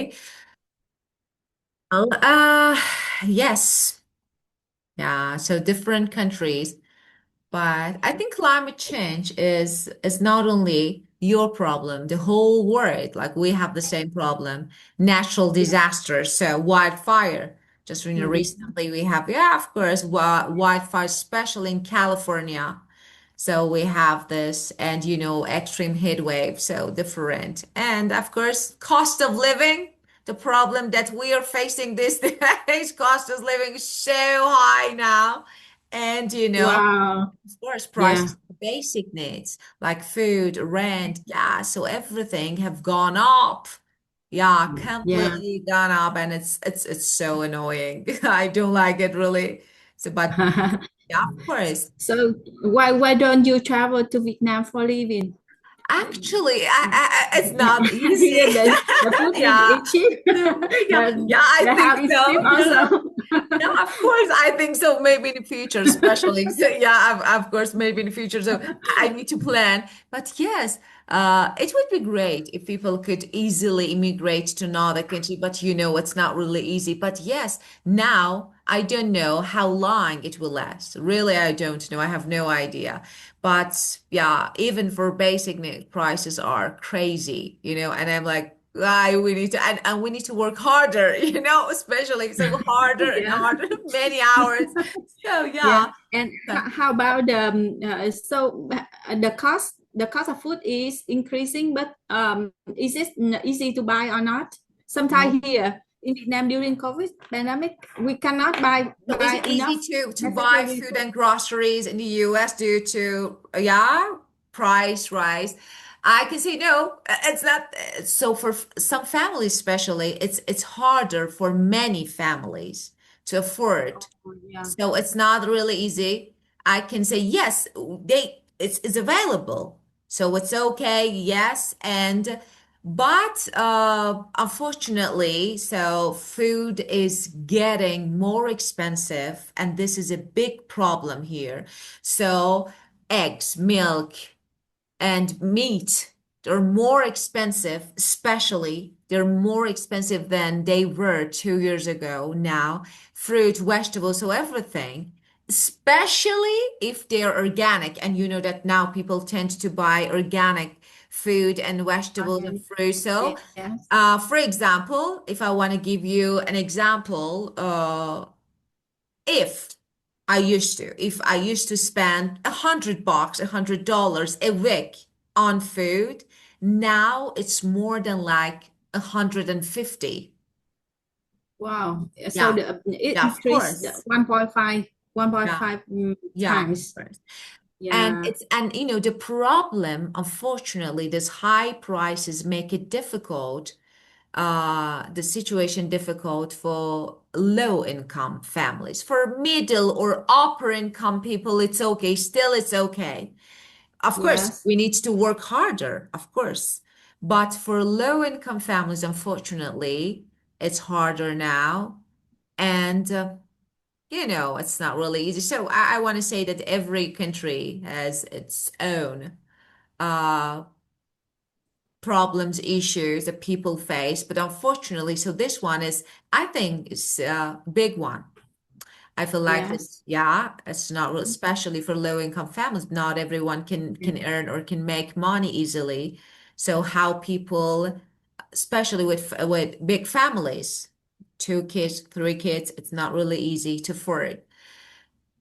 Okay. Well, yes. Yeah. So different countries. But I think climate change is not only your problem, the whole world. Like we have the same problem. Natural Yeah. disasters, so wildfire. Just Mm. recently we have, yeah, of course, wildfire, especially in California. So we have this, and extreme heat wave, so different. And of course, cost of living, the problem that we are facing these days, cost of living is so high now. And Wow. of course, Yeah. prices for basic needs like food, rent, gas, so everything have gone up. Yeah, Yeah. completely gone up, and it's so annoying. I don't like it really. So, but yeah, of course. So why don't you travel to Vietnam for living? Actually, it's not Here easy. the food Yeah. is cheap. Yeah, the yeah, I the think house is cheap so. Yeah. also. Yeah, of course. I think so. Maybe in the future, especially. So, yeah, of course, maybe in the future. So I need to plan. But yes, it would be great if people could easily immigrate to another country. But it's not really easy. But yes, now I don't know how long it will last. Really, I don't know. I have no idea. But yeah, even for basic need, prices are crazy, and I'm like, we need to and we need to work harder, especially so harder and Yeah. harder, many hours. So Yeah. yeah. And So, how about the cost of food is increasing, but is it easy to buy or not? no. Sometimes here in Vietnam during COVID pandemic, we cannot buy So is buy it easy enough to buy necessary food food. and groceries in the US due to price rise? I can say no, it's not. So for some families, especially, it's harder for many families to afford. Oh, yeah. So it's not really easy. I can say yes, it's available. So it's okay, yes. But unfortunately, so food is getting more expensive, and this is a big problem here. So eggs, milk, and meat, they're more expensive, especially they're more expensive than they were 2 years ago now. Fruit, vegetables, so everything, especially if they're organic. And you know that now people tend to buy organic food and vegetables and Okay. fruit. So, Yes. for example, if I want to give you an example, if if I used to spend $100, $100 a week on food, now it's more than like 150. Wow. So Yeah, it yeah, of increased course. 1.5 Yeah, 1.5 yeah, of times. course. And Yeah. the problem, unfortunately, this high prices make it difficult, the situation difficult for low income families. For middle or upper income people, it's okay. Still, it's okay. Of course, Yes. we need to work harder, of course. But for low income families, unfortunately, it's harder now. And, it's not really easy. So I want to say that every country has its own uh, problems, issues that people face. But unfortunately, so this one is, I think, is a big one. I feel like Yes. it's, yeah, it's not real, especially for low income families. Not everyone can earn or can make money easily. So how people, especially with big families, 2 kids, 3 kids, it's not really easy to afford.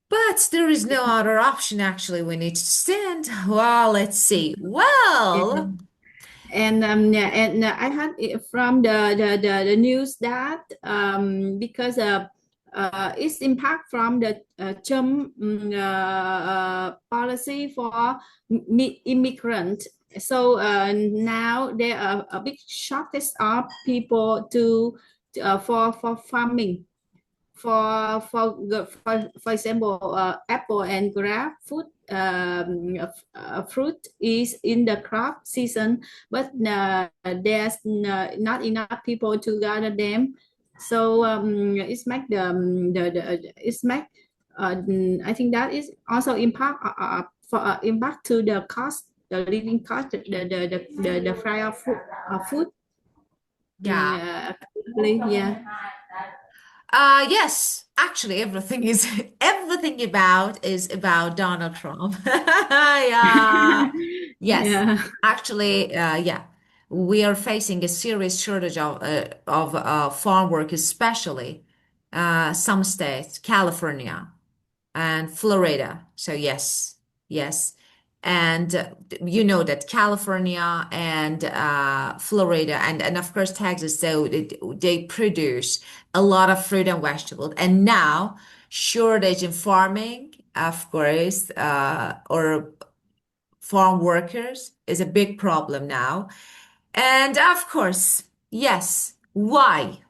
But there is no other option actually. We need to stand. Well, let's see. Well, Yeah, and I heard it from the news that because of its impact from the Trump policy for immigrant. So now there are a big shortage of people to for farming for example, apple and grab food fruit is in the crop season, but there's not enough people to gather them. So it's make the it's make I think that is also impact for impact to the cost, the living cost, the price of food. Yeah. Yeah. Yes, actually, everything is everything about is about Donald Trump. Yeah. Yes, Yeah. actually, yeah, we are facing a serious shortage of farm workers, especially some states, California and Florida. So yes, yes. And you know that California and Florida and of course Texas, so they produce a lot of fruit and vegetables. And now shortage in farming, of course, or farm workers is a big problem now. And of course, yes, why?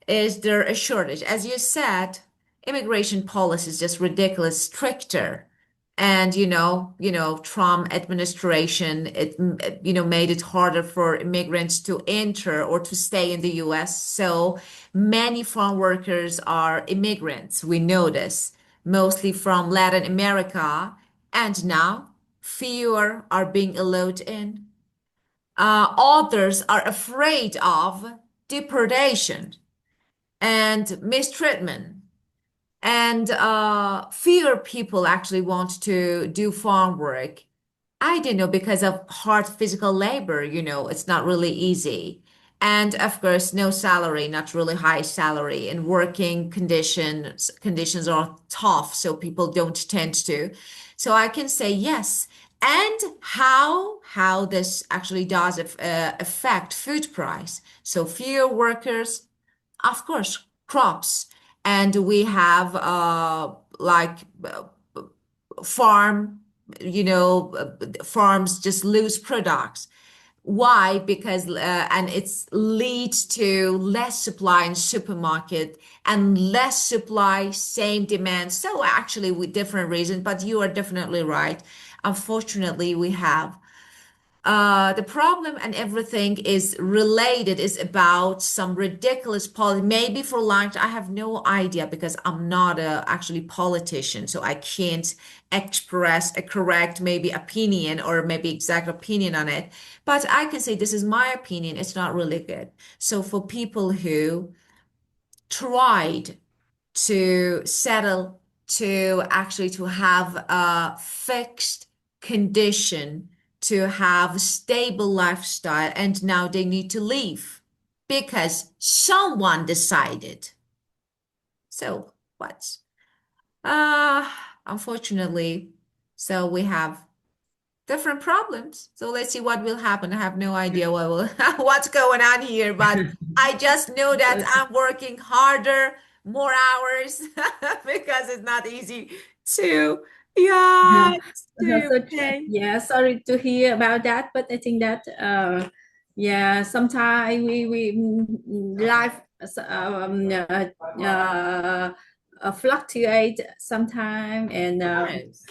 Is there a shortage? As you said, immigration policy is just ridiculous, stricter. And Trump administration, made it harder for immigrants to enter or to stay in the US. So many farm workers are immigrants. We know this, mostly from Latin America. And now fewer are being allowed in. Others are afraid of deportation and mistreatment and fewer people actually want to do farm work. I don't know, because of hard physical labor, it's not really easy. And of course, no salary, not really high salary, and working conditions are tough, so people don't tend to. So I can say yes. And how this actually does affect food price. So fewer workers, of course, crops. And we have like farm, farms just lose products. Why? Because and it's leads to less supply in supermarket and less supply, same demand. So actually with different reasons, but you are definitely right. Unfortunately, we have the problem and everything is related is about some ridiculous policy. Maybe for lunch, I have no idea because I'm not a actually politician, so I can't express a correct maybe opinion or maybe exact opinion on it. But I can say this is my opinion. It's not really good. So for people who tried to settle to actually to have a fixed condition to have a stable lifestyle and now they need to leave because someone decided. So what? uh Unfortunately, so we have different problems. So let's see what will happen. I have no idea what's going on here, but I just know that Okay. I'm working harder, more hours, because it's not easy to, yeah, to So, pay. yeah, sorry to hear about that, but I think that yeah, sometimes life fluctuate sometime, and Yes.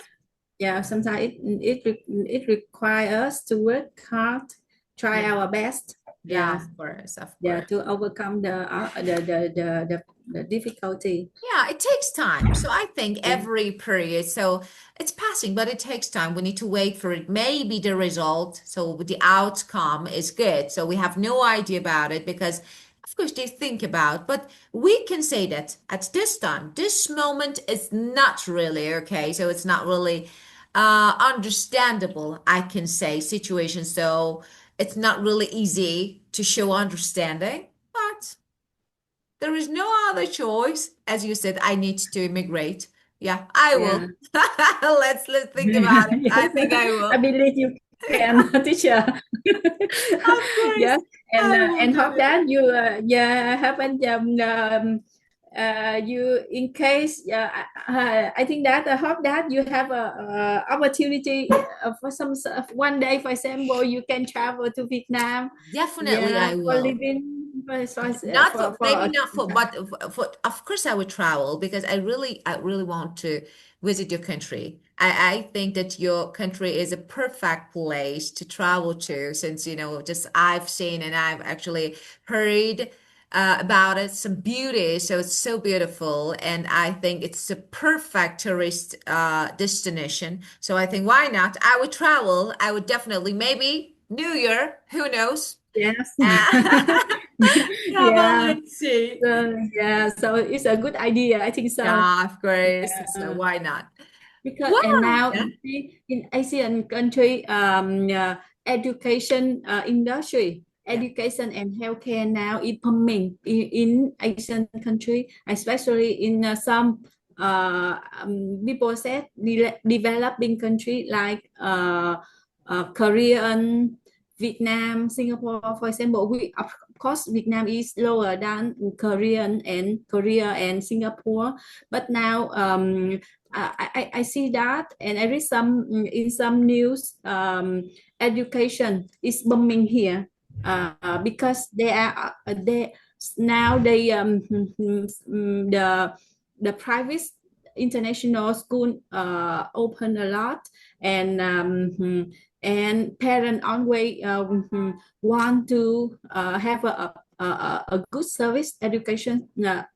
yeah, sometimes it requires us to work hard, try Yeah. our best. Yeah, Yeah, of course, of yeah, course. to overcome the difficulty. Yeah, it takes time. So I think Yeah, every period, so it's passing, but it takes time. We need to wait for it. Maybe the result, so the outcome is good. So we have no idea about it because, of course, they think about, but we can say that at this time, this moment is not really okay. So it's not really understandable, I can say, situation. So it's not really easy to show understanding, but there is no other choice. As you said, I need to immigrate. Yeah, I yeah. will. Let's think about it. I Yes, think I I will. believe you can, teacher. Of Yeah, course, I will and do hope it. that you yeah haven't you in case I think that I hope that you have a opportunity for some one day, for example, you can travel to Vietnam. Definitely, Yeah, I for will. living Not for maybe for not for, but for of course I would travel because I really want to visit your country. I think that your country is a perfect place to travel to since just I've seen and I've actually heard about it, some beauty. So it's so beautiful, and I think it's a perfect tourist destination. So I think why not? I would travel. I would definitely maybe New Year. Who knows? Yes. Yeah, but Yeah. let's see. Yeah. So it's a good idea. I think so. Yeah, of course. So Yeah. why not? Because and Wow. now Yeah. you see in Asian country, education industry, Yeah. education and healthcare now is booming in Asian country, especially in some people said developing country like Korea and Vietnam, Singapore, for example. We of course Vietnam is lower than Korea and Singapore, but now I see that, and I read some in some news. Education is booming here because they now they the private international school open a lot, and and parents always want to have a good service education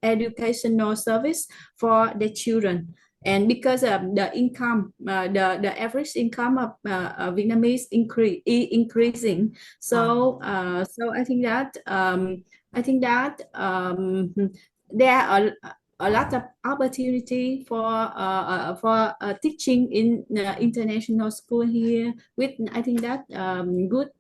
educational service for their children. And because the income the average income of Vietnamese increasing, so so I think that there are a lot of opportunity for teaching in international school here with I think that good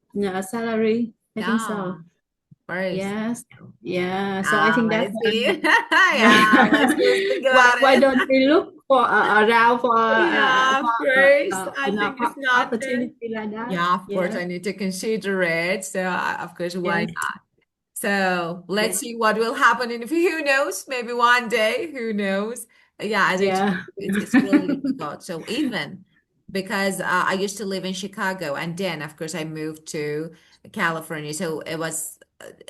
salary. I think Yeah, so. of course. Yes. Yeah. So I think that Let's see. Yeah, let's just think about why it. don't we look for around Yeah, of course. I an think it's not there. opportunity like that? Yeah, of course, Yes. I need to consider it. So, of course, why Yes. not? So, let's Yes. see what will happen in the future. Who knows? Maybe one day, who knows? Yeah, as I told Yeah. you, it's really difficult. So, even because I used to live in Chicago, and then, of course, I moved to California. So,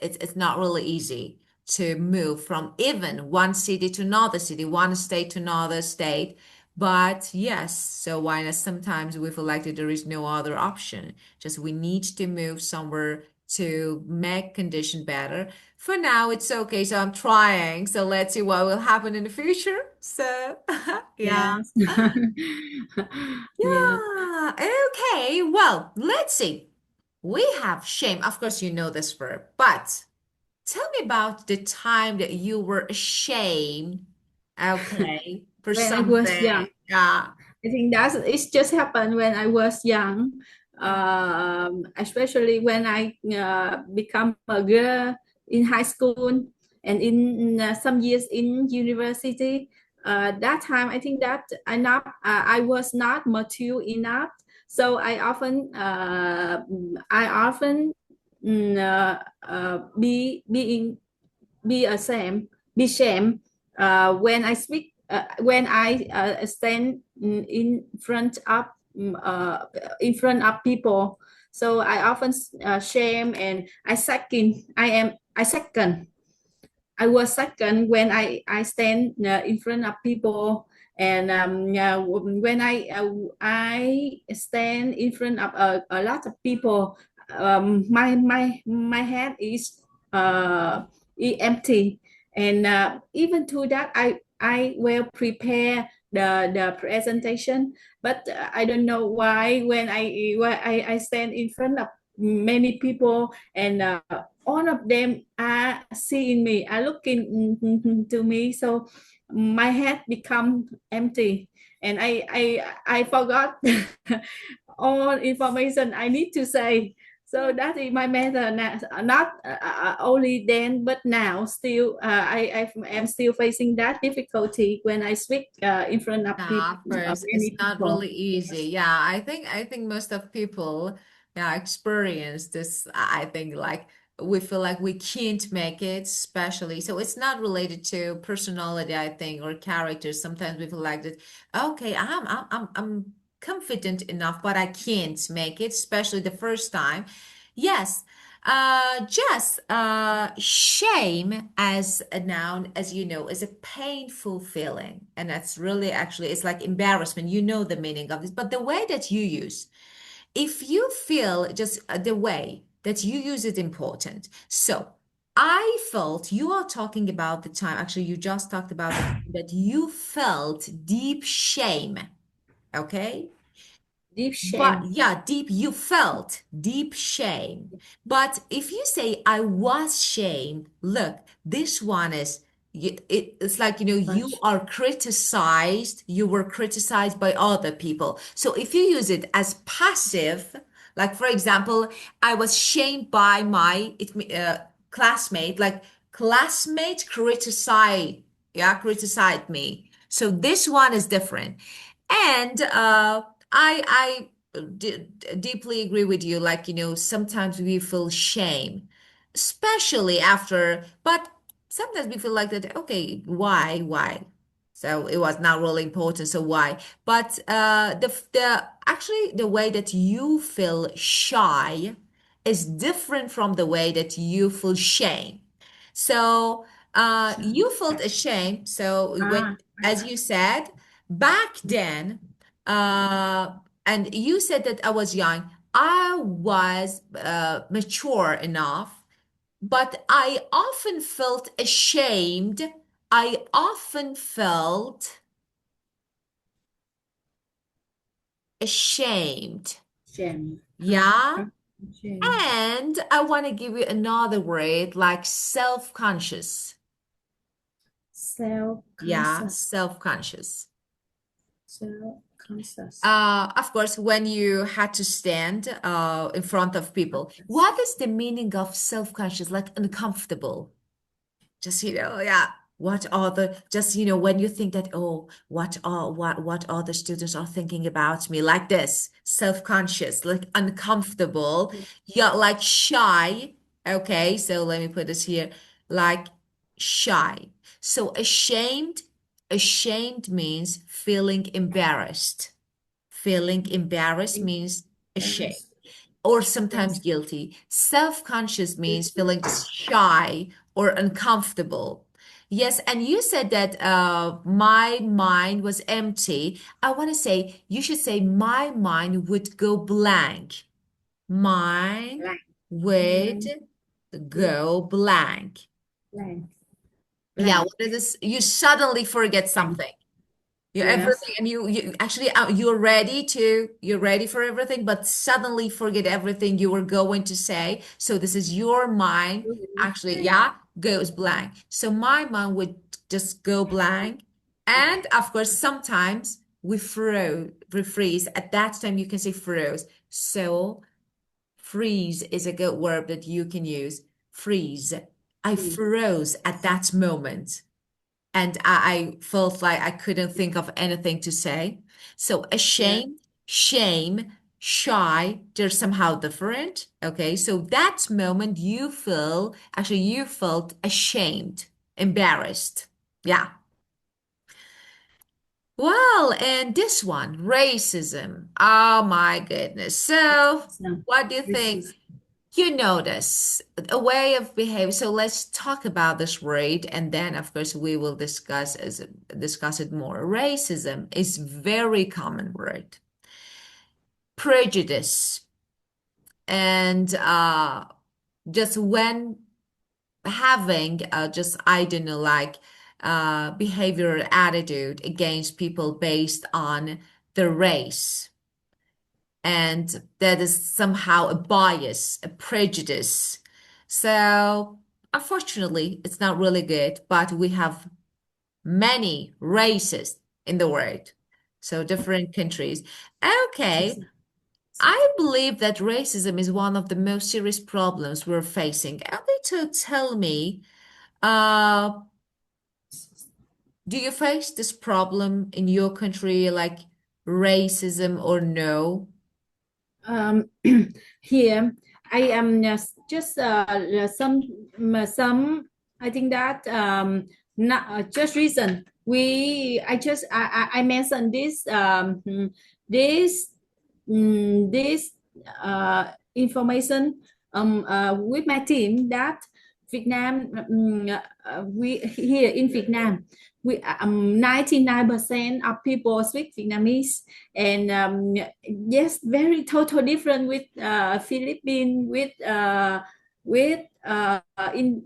it's not really easy to move from even one city to another city, one state to another state. But yes, so why not? Sometimes we feel like that there is no other option. Just we need to move somewhere to make condition better. For now, it's okay. So I'm trying. So let's see what will happen in the future. So yeah. Yes. Yeah. Yeah. Okay. Well, let's see. We have shame. Of course, you know this verb, but tell me about the time that you were ashamed, okay, for When I was young. something. Yeah. I think that it just happened when I was young, especially when I become a girl in high school and in some years in university. That time, I think that I was not mature enough, so I often be ashamed, be shame when I speak, when I stand in front of people. So I often shame, and I second. I was second when I stand in front of people, and when I stand in front of a lot of people, my head is empty, and even to that I will prepare the presentation, but I don't know why when I stand in front of many people, and all of them are seeing me, are looking to me. So my head become empty, and I forgot all information I need to say. So that is my method. Not only then, but now still I am still facing that difficulty when I speak in front of Yeah, of course, it's many not people. really easy. Yes. Yeah, I think most of people, yeah, experience this. I think like we feel like we can't make it, especially. So it's not related to personality, I think, or character. Sometimes we feel like that, okay, I'm confident enough, but I can't make it, especially the first time. Yes, just shame as a noun, as you know, is a painful feeling. And that's really actually, it's like embarrassment. You know the meaning of this, but the way that you use, if you feel just the way that you use it important. So I felt you are talking about the time, actually, you just talked about the time that you felt deep shame. Okay. deep But shame. yeah, deep, you felt deep shame. But if you say, I was shamed, look, this one is, it's like, you Much. are criticized, you were criticized by other people. So if you use it as passive, like for example, I was shamed by my classmate, like classmate criticized, yeah, criticized me. So this one is different. And I deeply agree with you. Like, sometimes we feel shame, especially after, but sometimes we feel like that, okay, why? So it was not really important, so why? But the actually the way that you feel shy is different from the way that you feel shame. So Shame. you felt ashamed. So when, Ah, as you said, back then, uh, and you said that I was young, I was mature enough, but I often felt ashamed. I often felt ashamed. shame. Yeah. Shame. And I want to give you another word like self-conscious. Yeah, Self-conscious. self-conscious. Self-conscious. Of course, when you had to stand in front of people, what is the meaning of self-conscious? Like uncomfortable. Just, yeah. What are the just, when you think that, oh, what other students are thinking about me, like this, self-conscious, like uncomfortable, yeah, like shy. Okay, so let me put this here, like shy. So ashamed means feeling embarrassed. Feeling embarrassed means ashamed Embarrassed. or sometimes Yes. guilty. Self-conscious means feeling shy or uncomfortable. Yes, and you said that my mind was empty. I want to say, you should say, my mind would go blank. Mine Blank. would Mind with go blank. blank. Yeah, Blank. what is this? You suddenly forget Blank. something. Yeah, Yes. everything, and you actually you're ready for everything, but suddenly forget everything you were going to say. So this is your mind actually, Blank. yeah, goes blank. So my mind would just go blank, and of course sometimes we freeze. At that time, you can say froze. So freeze is a good verb that you can use. Freeze. I froze at that moment and I felt like I couldn't think of anything to say. So Yeah. ashamed, shame, shy, they're somehow different. Okay, so that moment you felt ashamed, embarrassed. Yeah. Well, and this one, racism. Oh my goodness. So, So what do you this think? is You notice a way of behavior. So let's talk about this word, and then of course we will discuss it more. Racism is very common word. Prejudice and just when having just I don't know like behavioral attitude against people based on the race. And that is somehow a bias, a prejudice. So, unfortunately, it's not really good, but we have many races in the world, so different countries. Okay, I believe that racism is one of the most serious problems we're facing. Are they to tell me, uh, do you face this problem in your country, like racism or no? um, here I am just some I think that not just recent we I just I mentioned this this this information with my team that Vietnam we here in Vietnam we 99% of people speak Vietnamese and yes, very total different with Philippines, with in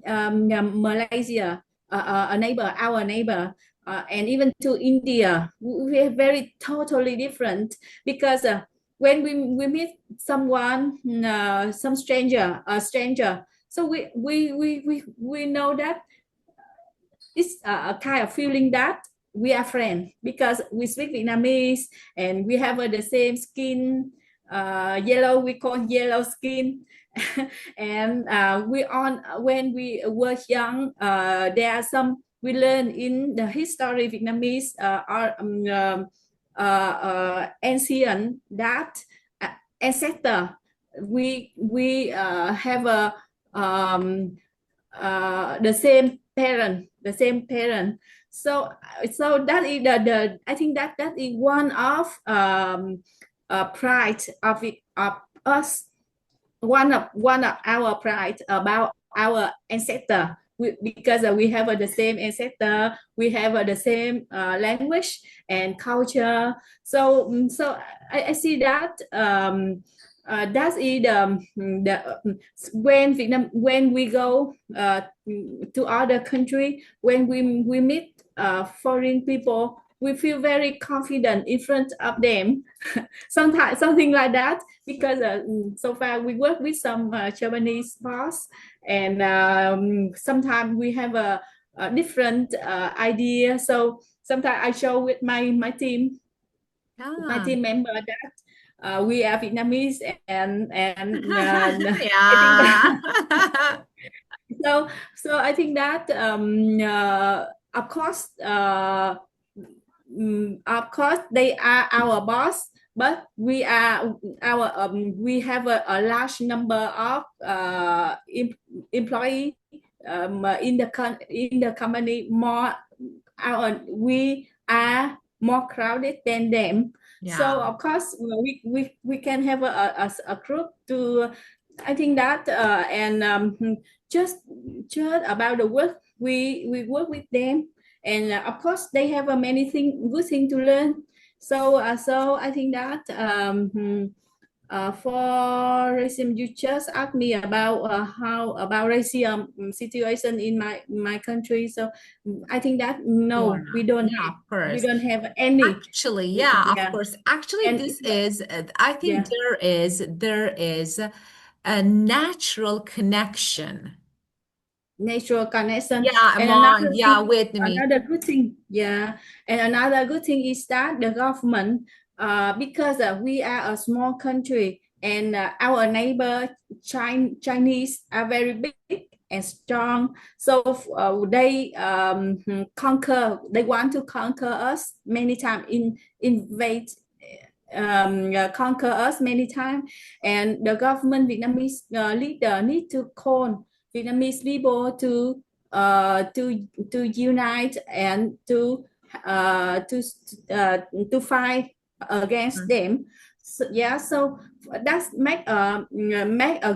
Malaysia, a neighbor, our neighbor, and even to India. We are very totally different because when we meet someone, some stranger, a stranger, so we know that it's a kind of feeling that we are friends because we speak Vietnamese and we have the same skin, yellow, we call yellow skin. And we on when we were young, there are some we learn in the history Vietnamese, ancient that ancestor we have a um, the same parent. So that is the I think that that is one of pride of it, of us, one of our pride about our ancestor. Because we have the same ancestor, we have the same language and culture. So I see that that is when Vietnam, when we go to other country, when we meet foreign people, we feel very confident in front of them. Sometimes something like that, because so far we work with some Japanese boss, and sometimes we have a different idea. So sometimes I show with my Yeah. team member that we are Vietnamese, and I think Yeah. so. So I think that of course of course they are our boss, but we are our we have a large number of employee in the company. More we are more crowded than them. So Yeah. of course we can have a group to, I think that and just just about the work we work with them, and of course they have a many thing good thing to learn. So so I think that for racism, you just asked me about how about racism situation in my country. So I think that Sure. no, Yeah, of we course. don't have any. Actually, yeah, of Yeah, course. Actually, and this is, I think yeah, there is a natural connection. natural connection. Yeah, And among, yeah, Vietnamese. another good thing, yeah, and another good thing is that the government, because we are a small country, and our neighbor Chinese are very big and strong. So they they want to conquer us many times, invade, conquer us many times. And the government Vietnamese leader need to call Vietnamese people to unite and uh, to to fight against Mhm. them. So, yeah, so that's make a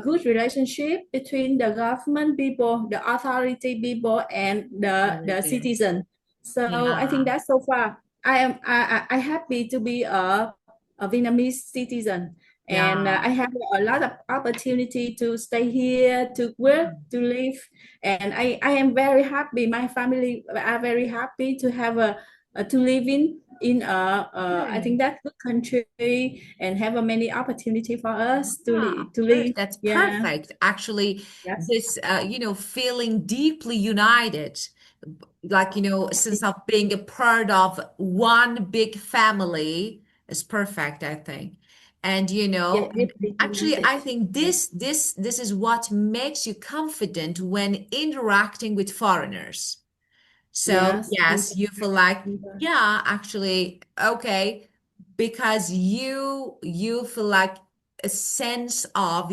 good relationship between the government people, the authority people, and Very the good. citizen. So I think Yeah. that so far I happy to be a Vietnamese citizen, and Yeah. I have a lot of opportunity to stay here, to work, to live, and I am very happy. My family are very happy to have a to live in I Good. think that good country, and have a many opportunity for us Yeah, of to course. live. That's Yeah. perfect. Actually, Yes. this, feeling deeply united, like, sense of being a part of one big family is perfect, I think. And, Yeah. and Deeply actually, united. I think Yeah. this is what makes you confident when interacting with foreigners. So, Yes. yes, you feel like, yeah, actually, okay, because you feel like a sense of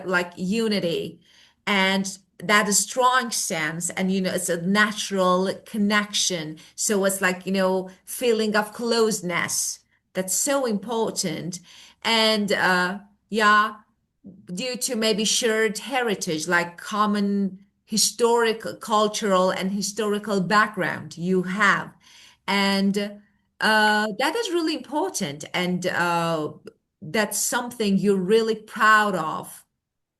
like unity, and that is strong sense, and it's a natural connection. So it's like, feeling of closeness. That's so important. And yeah, due to maybe shared heritage, like common historical, cultural, and historical background you have. And that is really important. And that's something you're really proud of.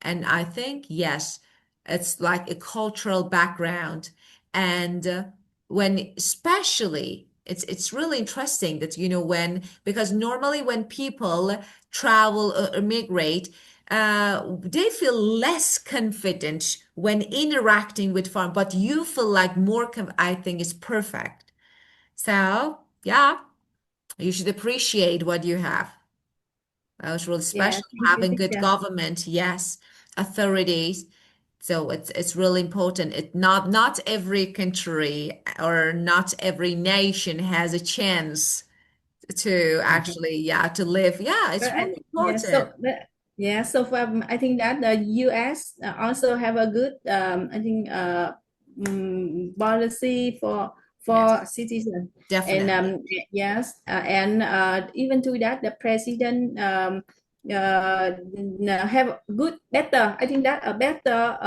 And I think, yes, it's like a cultural background. And when, especially It's really interesting that, when, because normally when people travel or migrate, they feel less confident when interacting with foreign, but you feel like more, I think is perfect. So, yeah, you should appreciate what you have. That was really Yeah, special. thank you, Having good teacher. government, yes, authorities. So it's really important. Not every country or not every nation has a chance to actually, yeah, to live. Yeah, it's really Yeah, important. so I think that the US also have a good I think policy Yes, for citizens. And definitely. yes, and even to that the president have good better, I think that a better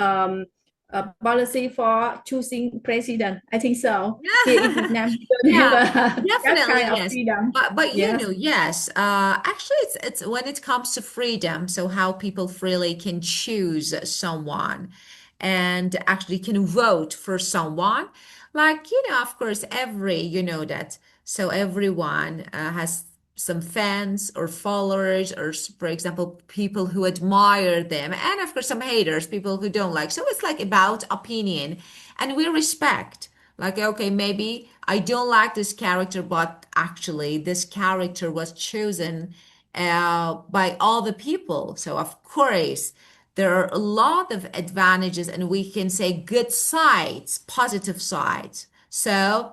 policy for choosing president. I think so. Here in Vietnam we don't have Yeah, that definitely, kind of yes. freedom. But Yes. yes. Actually, it's when it comes to freedom, so how people freely can choose someone and actually can vote for someone. Like, of course, that. So everyone has some fans or followers, or for example, people who admire them, and of course, some haters, people who don't like. So it's like about opinion, and we respect. Like, okay, maybe I don't like this character, but actually, this character was chosen by all the people. So, of course, there are a lot of advantages, and we can say good sides, positive sides. So,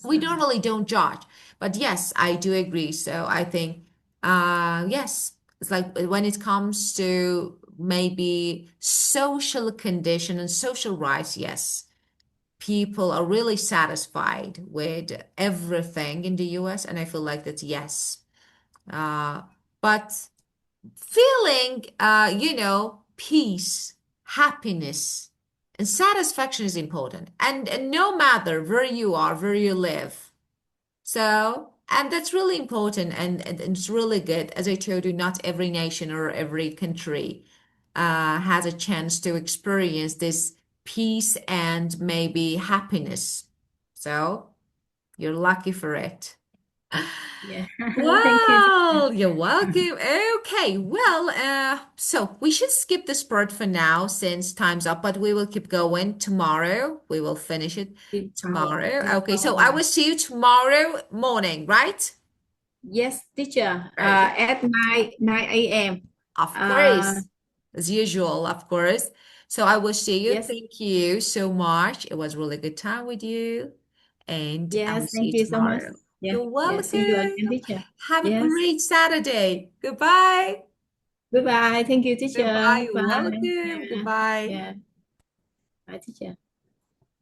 we normally don't judge. But yes, I do agree. So, I think, yes, it's like when it comes to maybe social condition and social rights, yes, people are really satisfied with everything in the US, and I feel like that's yes. Uh, but feeling, peace, happiness, and satisfaction is important, and no matter where you are, where you live. So, and that's really important, and it's really good. As I told you, not every nation or every country has a chance to experience this peace and maybe happiness. So, you're lucky for it. Yeah. Thank you. Well, you're welcome. Okay, well, so we should skip this part for now since time's up, but we will keep going tomorrow. We will finish it tomorrow. Okay, so I will see you tomorrow morning, right? Yes, teacher. Very good. At 9 a.m. Of Uh, course, as usual, of course. So I will see you. yes, Thank you so much. It was really good time with you, and I will yes. see you Thank you so much. tomorrow. Yeah, You're yeah. See you welcome. again, teacher. Have a Yes. great Saturday. Goodbye. Goodbye. Thank you, teacher. Goodbye. You're Bye. welcome. Yeah, Goodbye. yeah. Bye, teacher.